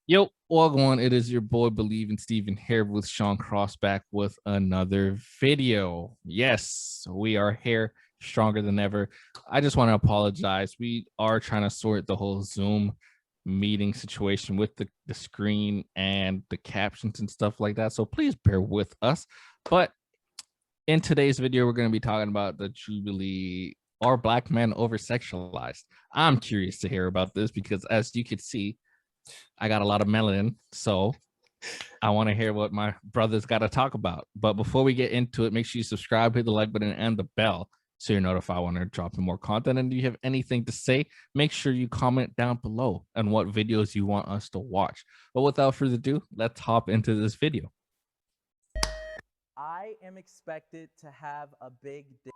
Yo, welcome on. It is your boy Believe in Steven here with Sean Cross back with another video. Yes, we are here stronger than ever. I just want to apologize. We are trying to sort the whole Zoom meeting situation with the screen and the captions and stuff like that. So please bear with us. But in today's video, we're going to be talking about the Jubilee. Are black men over sexualized? I'm curious to hear about this because, as you can see, I got a lot of melanin, so I want to hear what my brothers got to talk about. But before we get into it, make sure you subscribe, hit the like button, and the bell so you're notified when I drop more content. And if you have anything to say, make sure you comment down below on what videos you want us to watch. But without further ado, let's hop into this video. I am expected to have a big dick.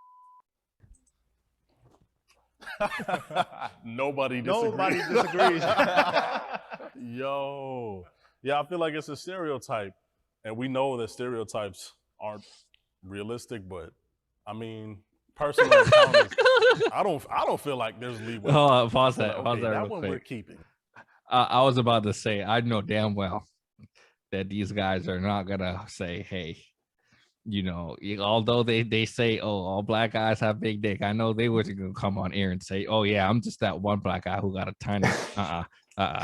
Nobody disagrees. Yo. Yeah, I feel like it's a stereotype. And we know that stereotypes aren't realistic, but I mean, personal encounters, I don't feel like there's leeway. Pause that. Okay, that real one quick. we're keeping. I was about to say, I know damn well that these guys are not gonna say, hey, you know, although they say, oh, all black guys have big dick. I know they wasn't gonna come on air and say, oh yeah, I'm just that one black guy who got a tiny.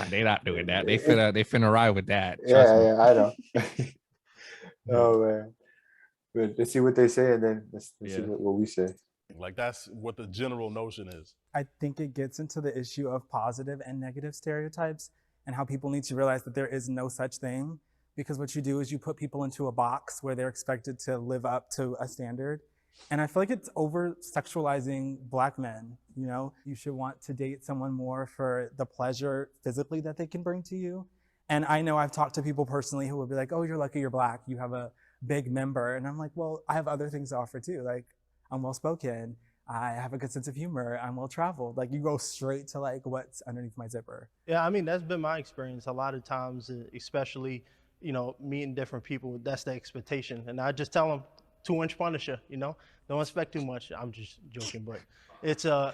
They not doing that. They finna ride with that. Yeah, I know. Oh man, but let's see what they say, and then let's see what we say. Like that's what the general notion is. I think it gets into the issue of positive and negative stereotypes and how people need to realize that there is no such thing, because what you do is you put people into a box where they're expected to live up to a standard. And I feel like it's over sexualizing black men. You know, you should want to date someone more for the pleasure physically that they can bring to you. And I know I've talked to people personally who would be like, oh, you're lucky you're black, you have a big member. And I'm like, well, I have other things to offer too. Like, I'm well-spoken, I have a good sense of humor, I'm well-traveled. Like, you go straight to like what's underneath my zipper. Yeah, I mean, that's been my experience a lot of times, especially, you know, meeting different people, that's the expectation. And I just tell them, 2-inch Punisher, you know, don't expect too much. I'm just joking, but it's I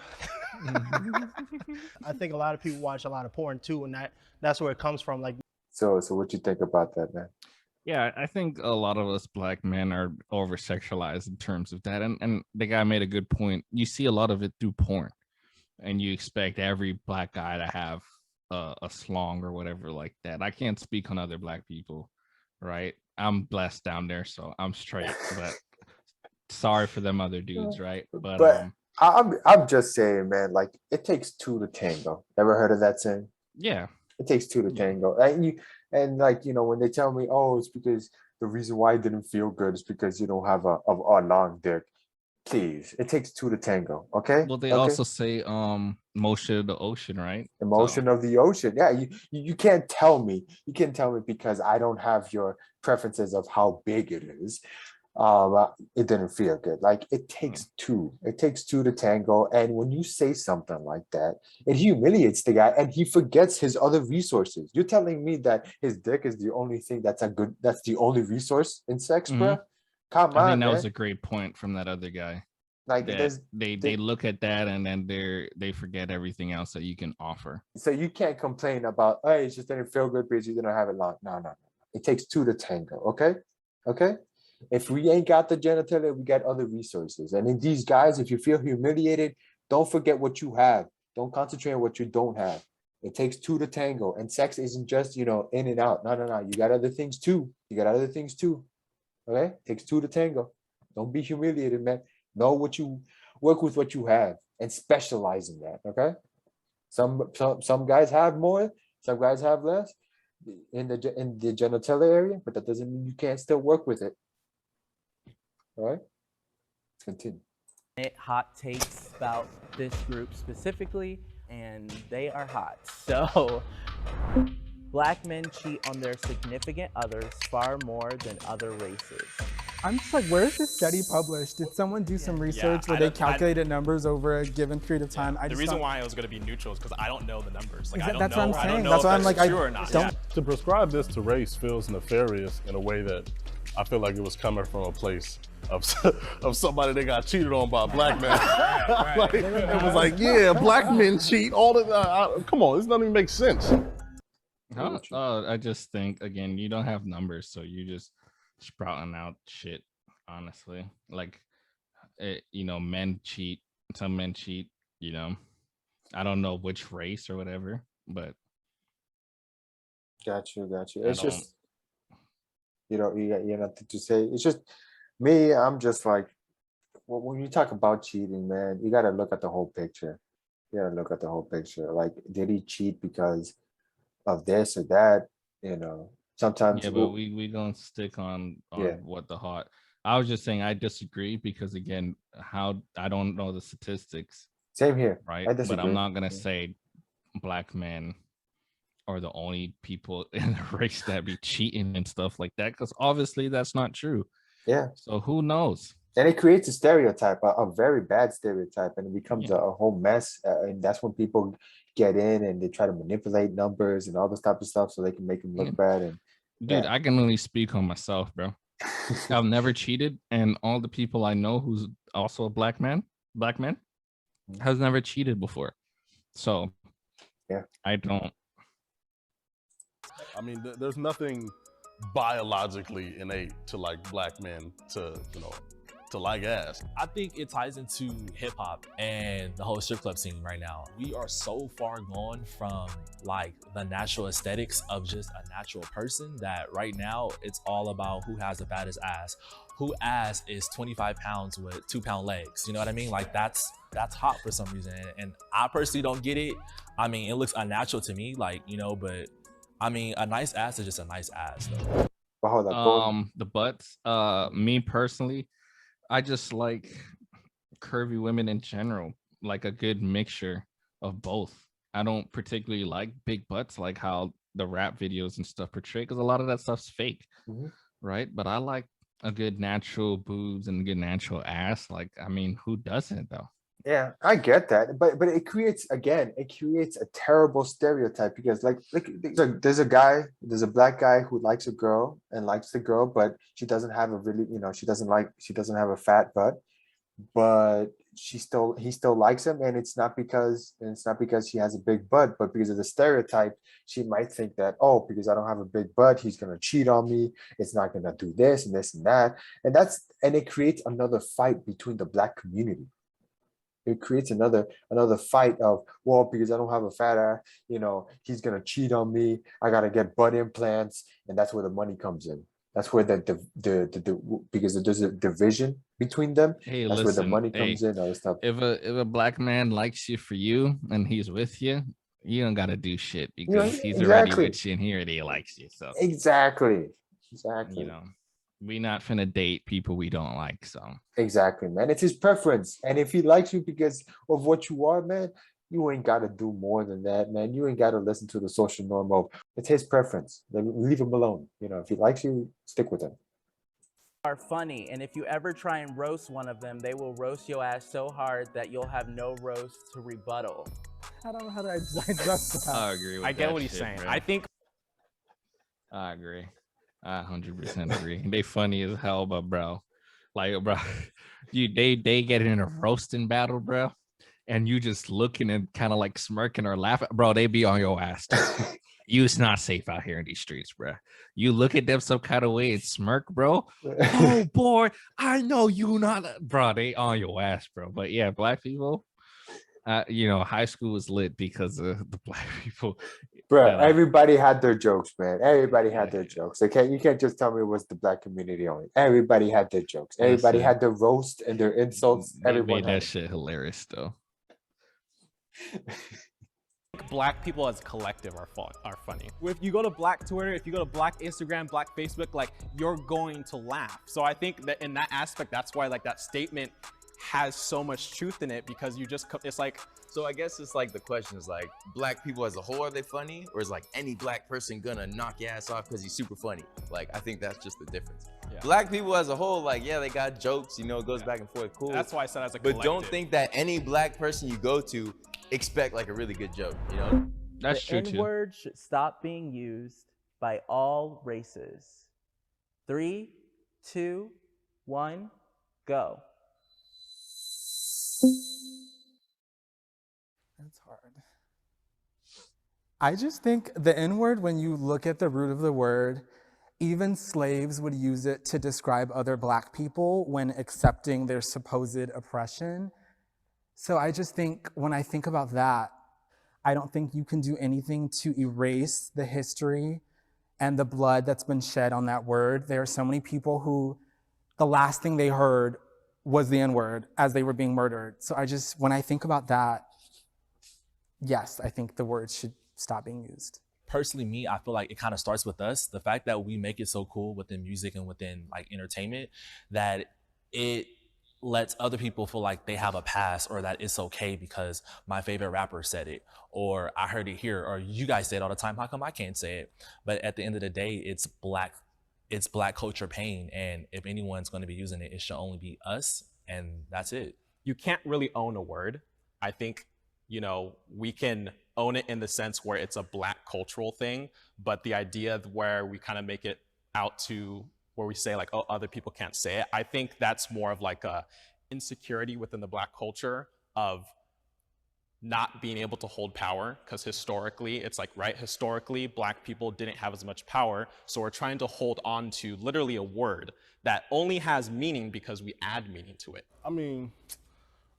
think a lot of people watch a lot of porn too, and that's where it comes from. Like, so what you think about that, man? Yeah, I think a lot of us black men are over sexualized in terms of that. And the guy made a good point. You see a lot of it through porn, and you expect every black guy to have a slong or whatever like that. I can't speak on other black people, right? I'm blessed down there, so I'm straight. But sorry for them other dudes, right? But I'm just saying, man. Like, it takes two to tango. Ever heard of that saying? Yeah, it takes two to tango. And like, you know, when they tell me, oh, it's because the reason why it didn't feel good is because you don't have a long dick. Please, it takes two to tango. Okay. Well, they also say motion of the ocean, right? The motion of the ocean. Yeah, you can't tell me. You can't tell me because I don't have your preferences of how big it is. It didn't feel good. Like, it takes two. It takes two to tango. And when you say something like that, it humiliates the guy, and he forgets his other resources. You're telling me that his dick is the only thing that's the only resource in sex, bro? Come on, I think that man. was a great point from that other guy. Like, they look at that and then they forget everything else that you can offer. So you can't complain about, hey, it just didn't feel good because you didn't have it long. No. It takes two to tango. Okay. If we ain't got the genitalia, we got other resources. And in these guys, if you feel humiliated, don't forget what you have. Don't concentrate on what you don't have. It takes two to tango. And sex isn't just, you know, in and out. No. You got other things too. Okay? It takes two to tango. Don't be humiliated, man. Know what you work with, what you have, and specialize in that. Okay? Some guys have more, some guys have less in the genitalia area, but that doesn't mean you can't still work with it. All right, let's continue. Hot takes about this group specifically, and they are hot. So, black men cheat on their significant others far more than other races. I'm just like, where is this study published? Did someone do some research where they calculated numbers over a given period of time? The reason why it was going to be neutral is because I don't know the numbers. Like, that's what I'm saying. That's why I'm like, To prescribe this to race feels nefarious in a way that I feel like it was coming from a place of somebody that got cheated on by a black man. Like, it was like, yeah, black men cheat all the time. Come on, this doesn't even make sense. I just think again, you don't have numbers, so you just sprouting out shit. Honestly, like men cheat. Some men cheat. You know, I don't know which race or whatever, but Got you. I It's don't. just you got nothing to say. It's just me. I'm just like, well, when you talk about cheating, man, you got to look at the whole picture. You got to look at the whole picture. Like, did he cheat because of this or that? Sometimes. Yeah, but we don't stick Yeah. on what the hot. I was just saying I disagree because again, how I don't know the statistics, Same here. right? I But I'm disagree. not gonna say black men are the only people in the race that be cheating and stuff like that, because obviously that's not true. Yeah. So who knows? And it creates a stereotype, a very bad stereotype, and it becomes Yeah. a whole mess. And that's when people get in and they try to manipulate numbers and all this type of stuff so they can make them look bad. And Dude, yeah. I can only speak on myself, bro. I've never cheated, and all the people I know who's also a black man has never cheated before. So yeah, I don't. I mean, there's nothing biologically innate to like black men to like ass. I think it ties into hip hop and the whole strip club scene right now. We are so far gone from like the natural aesthetics of just a natural person that right now it's all about who has the baddest ass. Who ass is 25 pounds with 2-pound legs. You know what I mean? Like that's hot for some reason. And I personally don't get it. I mean, it looks unnatural to me, like, but I mean, a nice ass is just a nice ass though. but hold up. The butts. Me personally, I just like curvy women in general, like a good mixture of both. I don't particularly like big butts, like how the rap videos and stuff portray, because a lot of that stuff's fake, right? But I like a good natural boobs and a good natural ass. Like, I mean, who doesn't though? Yeah, I get that, but it creates a terrible stereotype because like there's a black guy who likes a girl and likes the girl, but she doesn't have a really she doesn't have a fat butt, but he still likes him, and it's not because she has a big butt, but because of the stereotype, she might think that, oh, because I don't have a big butt, he's gonna cheat on me. It's not gonna do this and this and that, and it creates another fight between the black community. It creates another fight of, well, because I don't have a fat ass, he's gonna cheat on me. I gotta get butt implants, and that's where the money comes in. That's where because there's a division between them. Hey, That's where the listen, money comes in. All this stuff. If a black man likes you for you and he's with you, you don't gotta do shit because he's already with you and he already likes you. So exactly. We not finna date people we don't like. So exactly, man. It's his preference, and if he likes you because of what you are, man, you ain't gotta do more than that, man. You ain't gotta listen to the social norm of it's his preference. Then leave him alone. If he likes you, stick with him. Are funny, and if you ever try and roast one of them, they will roast your ass so hard that you'll have no roast to rebuttal. I don't know how to digest that. I agree with I get that what he's shit, saying. bro. I think I agree. I 100% agree. They funny as hell, but bro, like, bro, they get in a roasting battle, bro, and you just looking and kind of like smirking or laughing, bro. They be on your ass. You's not safe out here in these streets, bro. You look at them some kind of way and smirk, bro. Oh boy, I know you not, bro. They on your ass, bro. But yeah, black people. High school was lit because of the black people. Bro, everybody had their jokes, man. Everybody had their jokes. You can't just tell me it was the black community only. Everybody had their jokes. Everybody had their roast and their insults. They Everyone made that shit hilarious, though. black people as a collective are funny. If you go to black Twitter, if you go to black Instagram, black Facebook, like you're going to laugh. So I think that in that aspect, that's why like that statement has so much truth in it, because it's like. So I guess it's like the question is like, black people as a whole, are they funny? Or is like any black person gonna knock your ass off because he's super funny? Like, I think that's just the difference. Yeah. Black people as a whole, like, yeah, they got jokes, it goes back and forth, cool. That's why I said as a collective. But don't think that any black person you go to expect like a really good joke, That's true too. too. N-word should stop being used by all races. 3, 2, 1, go. It's hard. I just think the N-word, when you look at the root of the word, even slaves would use it to describe other Black people when accepting their supposed oppression. So I just think, when I think about that, I don't think you can do anything to erase the history and the blood that's been shed on that word. There are so many people who the last thing they heard was the N-word as they were being murdered. So when I think about that, yes, I think the word should stop being used. Personally, me, I feel like it kind of starts with us. The fact that we make it so cool within music and within like entertainment that it lets other people feel like they have a pass, or that it's okay because my favorite rapper said it, or I heard it here, or you guys say it all the time. How come I can't say it? But at the end of the day, it's Black culture pain. And if anyone's going to be using it, it should only be us. And that's it. You can't really own a word. I think, we can own it in the sense where it's a Black cultural thing, but the idea where we kind of make it out to where we say like, oh, other people can't say it, I think that's more of like a insecurity within the Black culture of not being able to hold power, because historically, it's like, right, historically, Black people didn't have as much power, so we're trying to hold on to literally a word that only has meaning because we add meaning to it. I mean,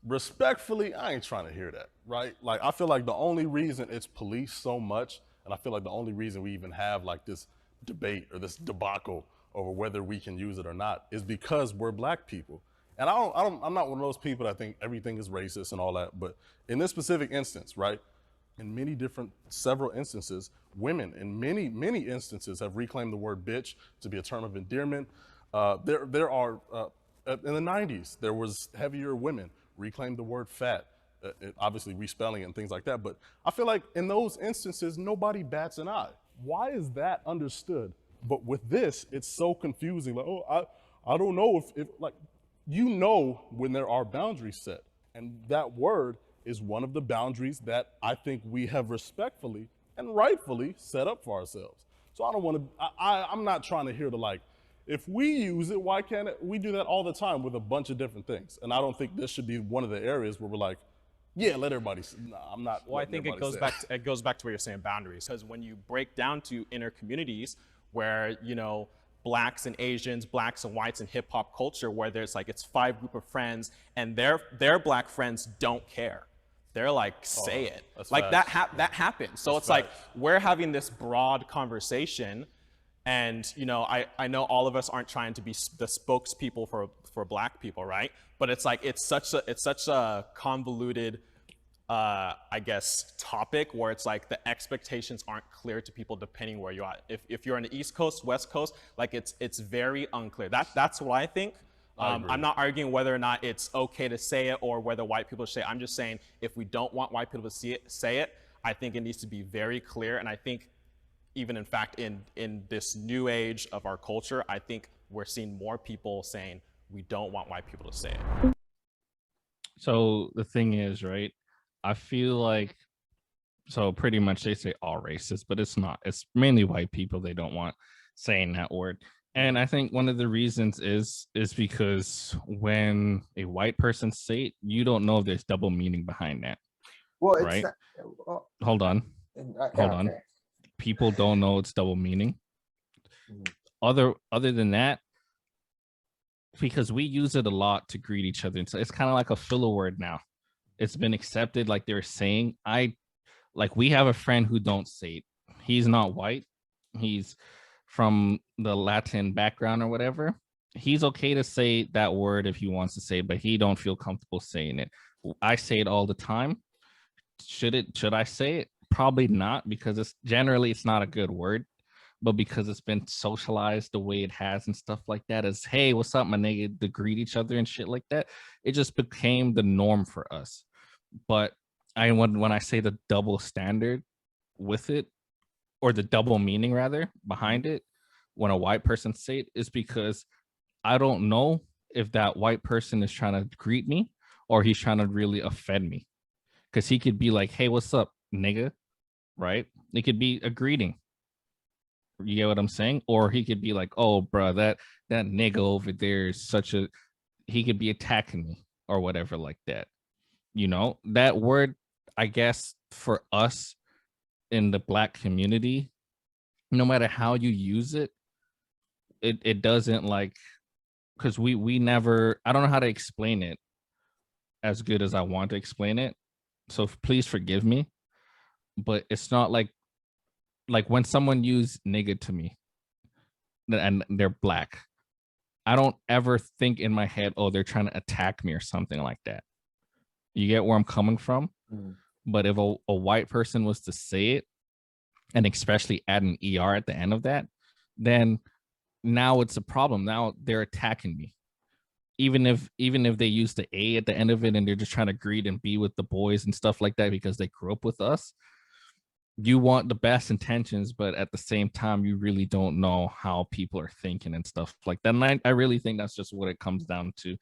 respectfully, I ain't trying to hear that, right? Like, I feel like the only reason it's policed so much, and I feel like the only reason we even have like this debate or this debacle over whether we can use it or not is because we're Black people. And I'm not one of those people that think everything is racist and all that, but in this specific instance, right, in several instances, women in many instances have reclaimed the word bitch to be a term of endearment. There are, in the 90s, there was heavier women reclaimed the word fat, obviously respelling it and things like that. But I feel like in those instances, nobody bats an eye. Why is that understood? But with this, it's so confusing. Like, oh, I don't know if like, when there are boundaries set. And that word is one of the boundaries that I think we have respectfully and rightfully set up for ourselves. So I don't want to, I'm not trying to hear the like, if we use it, why can't it? We do that all the time with a bunch of different things. And I don't think this should be one of the areas where we're like, yeah, let everybody, nah, I'm not. Well, I think it goes back to where you're saying boundaries, because when you break down to inner communities where, Blacks and Asians, Blacks and whites in hip hop culture, where there's like, it's 5 group of friends and their Black friends don't care. They're like, say it. Like that happens. So it's like, we're having this broad conversation, and I know all of us aren't trying to be the spokespeople for Black people, right? But it's like, it's such a convoluted I guess, topic where it's like the expectations aren't clear to people depending where you are. If you're on the East Coast, West Coast, like it's very unclear. That's what I think. I'm not arguing whether or not it's okay to say it or whether white people should say it. I'm just saying, if we don't want white people to say it, I think it needs to be very clear. And I think even in fact, in this new age of our culture, I think we're seeing more people saying we don't want white people to say it. So the thing is, right, I feel like, so pretty much they say all races, but it's not. It's mainly white people they don't want saying that word. And I think one of the reasons is because when a white person say it, you don't know if there's double meaning behind that. Well, right? It's not, Hold on. Hold on. Okay. People don't know it's double meaning. Other than that, because we use it a lot to greet each other. So it's kind of like a filler word now. It's been accepted, like they're saying. We have a friend who don't say it. He's not white. He's from the Latin background or whatever. He's okay to say that word if he wants to say it, but he don't feel comfortable saying it. I say it all the time. Should I say it? Probably not, because it's not a good word. But because it's been socialized the way it has and stuff like that, as hey, what's up, my nigga, to greet each other and shit like that, it just became the norm for us. But when I say the double standard with it, or the double meaning rather behind it, when a white person say it, is because I don't know if that white person is trying to greet me or he's trying to really offend me. Because he could be like, hey, what's up, nigga? Right? It could be a greeting. You get what I'm saying? Or he could be like, oh, bro, that nigga over there is he could be attacking me or whatever like that. That word, I guess, for us, in the Black community, no matter how you use it, it doesn't like, because we never, I don't know how to explain it as good as I want to explain it. So please forgive me, but it's not like when someone use nigga to me and they're Black, I don't ever think in my head, oh, they're trying to attack me or something like that. You get where I'm coming from? Mm. But if a white person was to say it, and especially add an ER at the end of that, then now it's a problem. Now they're attacking me. Even if they use the A at the end of it and they're just trying to greet and be with the boys and stuff like that because they grew up with us, you want the best intentions, but at the same time, you really don't know how people are thinking and stuff like that. And I really think that's just what it comes down to.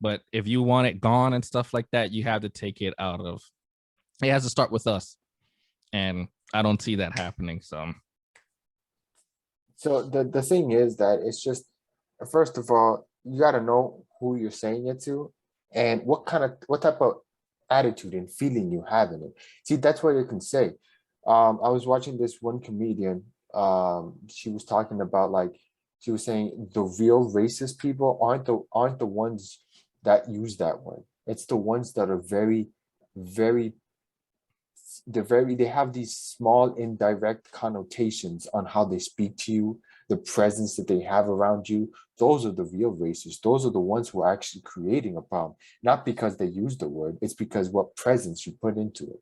But if you want it gone and stuff like that, you have to take it out of, it has to start with us. And I don't see that happening. So the thing is that it's just, first of all, you got to know who you're saying it to and what type of attitude and feeling you have in it. See, that's what you can say. I was watching this one comedian. She was talking about, like, she was saying the real racist people aren't the ones that use that word. It's the ones that are very, very, they have these small indirect connotations on how they speak to you, the presence that they have around you. Those are the real racists. Those are the ones who are actually creating a problem, not because they use the word. It's because what presence you put into it.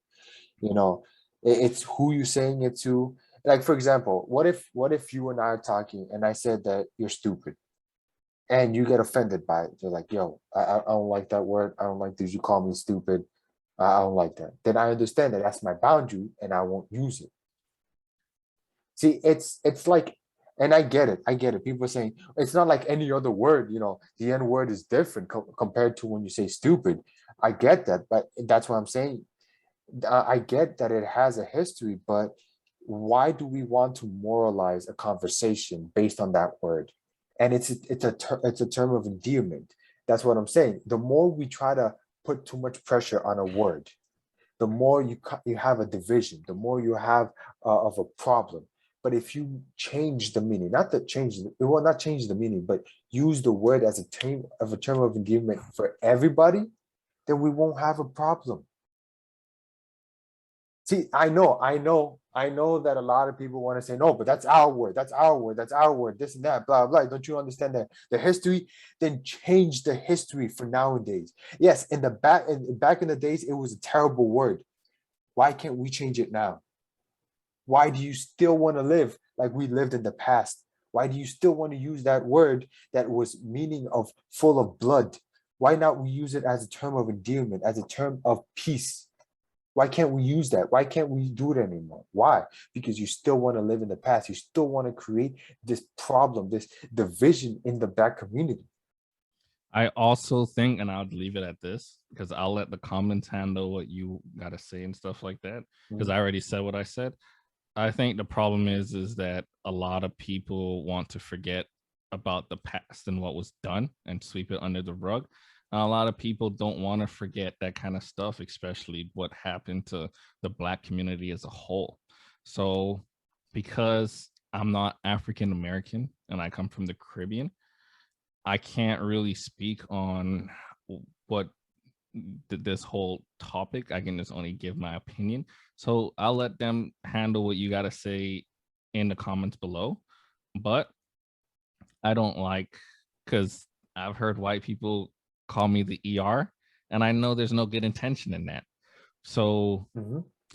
You know, it's who you're saying it to. Like, for example, what if you and I are talking and I said that you're stupid and you get offended by it? You're like, yo, I don't like that word. I don't like this. You call me stupid. I don't like that. Then I understand that that's my boundary and I won't use it. See, it's like, and I get it. People are saying it's not like any other word. The N word is different compared to when you say stupid. I get that, but that's what I'm saying. I get that it has a history, but why do we want to moralize a conversation based on that word? And it's a term of endearment. That's what I'm saying. The more we try to put too much pressure on a word, the more you have a division, the more you have of a problem. But if you change the meaning, it will not change the meaning, but use the word as a term of endearment for everybody, then we won't have a problem. See, I know that a lot of people want to say, no, but that's our word, this and that, blah, blah. Don't you understand that the history? Then change the history for nowadays. Yes, back in the days, it was a terrible word. Why can't we change it now? Why do you still want to live like we lived in the past? Why do you still want to use that word that was meaning of full of blood? Why not we use it as a term of endearment, as a term of peace? Why can't we use that? Why can't we do it anymore? Why? Because you still want to live in the past. You still want to create this problem, this division in the Black community. I also think, and I'll leave it at this, because I'll let the comments handle what you got to say and stuff like that, because I already said what I said. I think the problem is that a lot of people want to forget about the past and what was done and sweep it under the rug. And a lot of people don't want to forget that kind of stuff, especially what happened to the Black community as a whole. So because I'm not African American and I come from the Caribbean, I can't really speak on what this whole topic. I can just only give my opinion. So I'll let them handle what you got to say in the comments below. But I don't like, because I've heard white people call me the ER, and I know there's no good intention in that. So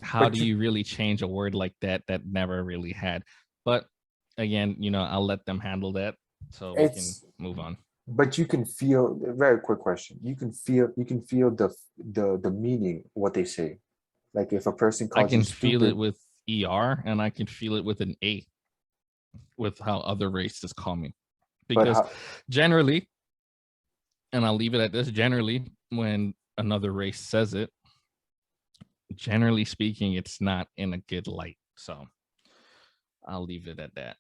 how do you really change a word like that never really had? But again, I'll let them handle that, so we can move on. But you can feel, very quick question, you can feel the meaning, what they say. Like if a person calls you stupid, I can feel it with ER, and I can feel it with an A, with how other races call me. Because generally, and I'll leave it at this, generally, when another race says it, generally speaking, it's not in a good light. So I'll leave it at that.